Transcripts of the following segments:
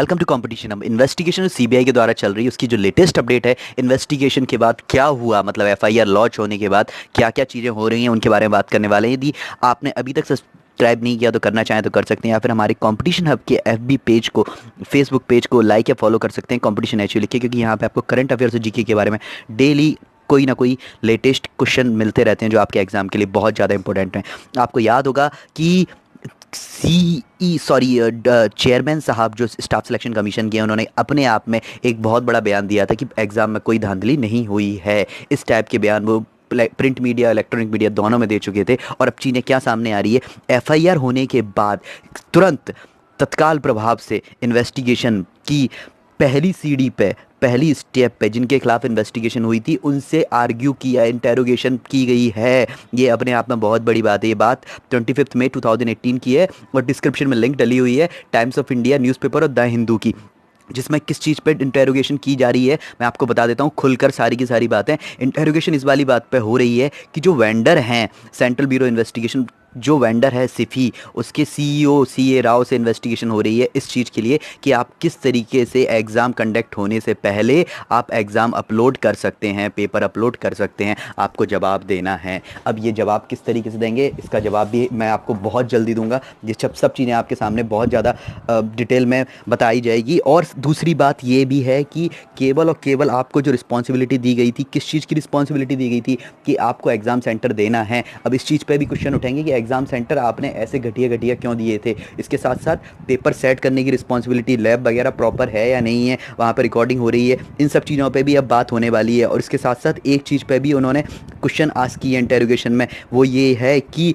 Welcome to competition. अब investigation CBI के द्वारा चल रही है, उसकी जो लेटेस्ट अपडेट है, इन्वेस्टिगेशन के बाद क्या हुआ, मतलब एफआईआर लॉन्च होने के बाद क्या क्या चीज़ें हो रही हैं उनके बारे में बात करने वाले हैं। यदि आपने अभी तक सब्सक्राइब नहीं किया तो करना चाहें तो कर सकते हैं, या फिर हमारे कंपटीशन हब के एफबी पेज को, फेसबुक पेज को लाइक या फॉलो कर सकते हैं, कंपटीशन एच लिख के, क्योंकि यहाँ पे आपको करंट अफेयर्स और जीके के बारे में डेली कोई ना कोई लेटेस्ट क्वेश्चन मिलते रहते हैं जो आपके एग्जाम के लिए बहुत ज़्यादा इंपॉर्टेंट हैं। आपको याद होगा कि चेयरमैन साहब जो स्टाफ सिलेक्शन कमीशन के हैं, उन्होंने अपने आप में एक बहुत बड़ा बयान दिया था कि एग्ज़ाम में कोई धांधली नहीं हुई है। इस टाइप के बयान वो प्रिंट मीडिया, इलेक्ट्रॉनिक मीडिया दोनों में दे चुके थे। और अब चीज़ें क्या सामने आ रही है, एफआईआर होने के बाद तुरंत तत्काल प्रभाव से इन्वेस्टिगेशन की पहली सीढ़ी पे, पहली स्टेप पे जिनके खिलाफ इन्वेस्टिगेशन हुई थी उनसे आर्ग्यू किया, इंटेरोगेशन की गई है। ये अपने आप में बहुत बड़ी बात है। ये बात 25 मई 2018 की है और डिस्क्रिप्शन में लिंक डली हुई है टाइम्स ऑफ इंडिया न्यूज़पेपर और द हिंदू की, जिसमें किस चीज़ पे इंटेरोगेशन की जा रही है मैं आपको बता देता हूँ खुलकर सारी की सारी बातें। इंटेरोगेशन इस वाली बात पे हो रही है कि जो वेंडर हैं, सेंट्रल ब्यूरो इन्वेस्टिगेशन जो वेंडर है सिफी, उसके सीईओ सीए राव से इन्वेस्टिगेशन हो रही है इस चीज़ के लिए कि आप किस तरीके से एग्ज़ाम कंडक्ट होने से पहले आप एग्ज़ाम अपलोड कर सकते हैं, पेपर अपलोड कर सकते हैं, आपको जवाब देना है। अब ये जवाब किस तरीके से देंगे, इसका जवाब भी मैं आपको बहुत जल्दी दूंगा। ये सब चीज़ें आपके सामने बहुत ज़्यादा डिटेल में बताई जाएगी। और दूसरी बात ये भी है कि केवल और केवल आपको जो रिस्पॉन्सिबिलिटी दी गई थी, किस चीज़ की रिस्पॉन्सिबिलिटी दी गई थी कि आपको एग्ज़ाम सेंटर देना है। अब इस चीज़ पर भी क्वेश्चन उठेंगे कि एग्ज़ाम सेंटर आपने ऐसे घटिया घटिया क्यों दिए थे। इसके साथ साथ पेपर सेट करने की रिस्पॉन्सिबिलिटी, लैब वगैरह प्रॉपर है या नहीं है, वहाँ पर रिकॉर्डिंग हो रही है, इन सब चीज़ों पे भी अब बात होने वाली है। और इसके साथ साथ एक चीज़ पे भी उन्होंने क्वेश्चन आस्क किए इंटेरोगेशन में, वो ये है कि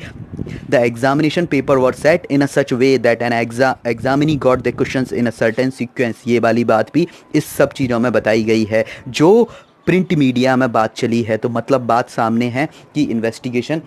the examination paper were set in a such way that an examinee got the questions in a certain sequence. ये वाली बात भी इस सब चीज़ों में बताई गई है जो प्रिंट मीडिया में बात चली है। तो मतलब बात सामने है कि इन्वेस्टिगेशन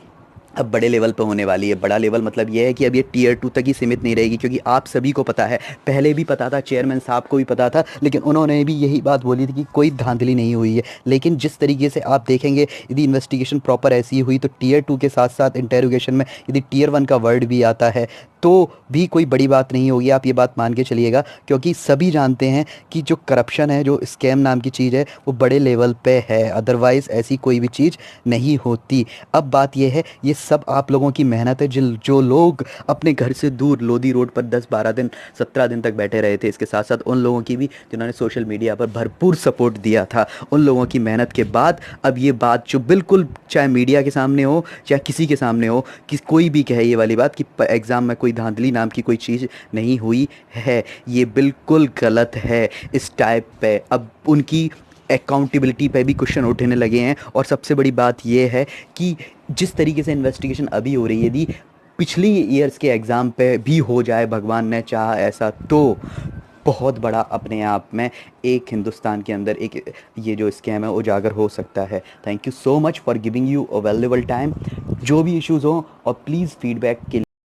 अब बड़े लेवल पर होने वाली है। बड़ा लेवल मतलब ये है कि अब ये टियर 2 तक ही सीमित नहीं रहेगी, क्योंकि आप सभी को पता है, पहले भी पता था, चेयरमैन साहब को भी पता था, लेकिन उन्होंने भी यही बात बोली थी कि कोई धांधली नहीं हुई है। लेकिन जिस तरीके से आप देखेंगे, यदि इन्वेस्टिगेशन प्रॉपर ऐसी हुई तो टियर 2 के साथ साथ इंटेरोगेशन में यदि टियर 1 का वर्ड भी आता है तो भी कोई बड़ी बात नहीं होगी। आप ये बात मान के चलिएगा, क्योंकि सभी जानते हैं कि जो करप्शन है, जो स्कैम नाम की चीज़ है, वो बड़े लेवल पे है, अदरवाइज़ ऐसी कोई भी चीज़ नहीं होती। अब बात ये है, ये सब आप लोगों की मेहनत है। जो लोग अपने घर से दूर लोधी रोड पर 10-12 दिन, 17 दिन तक बैठे रहे थे, इसके साथ साथ उन लोगों की भी जिन्होंने सोशल मीडिया पर भरपूर सपोर्ट दिया था, उन लोगों की मेहनत के बाद अब ये बात जो बिल्कुल, चाहे मीडिया के सामने हो चाहे किसी के सामने हो, कि कोई भी कहे ये वाली बात कि एग्ज़ाम में कोई धांधली नाम की कोई चीज़ नहीं हुई है, ये बिल्कुल गलत है। इस टाइप पे अब उनकी अकाउंटेबिलिटी पे भी क्वेश्चन उठने लगे हैं। और सबसे बड़ी बात ये है कि जिस तरीके से इन्वेस्टिगेशन अभी हो रही है, यदि पिछली ईयर्स के एग्ज़ाम पे भी हो जाए, भगवान ने चाहा ऐसा, तो बहुत बड़ा अपने आप में एक हिंदुस्तान के अंदर एक ये जो स्कैम है उजागर हो सकता है। Thank you so much for giving you a valuable time. जो भी इश्यूज़ हो और प्लीज़ फीडबैक के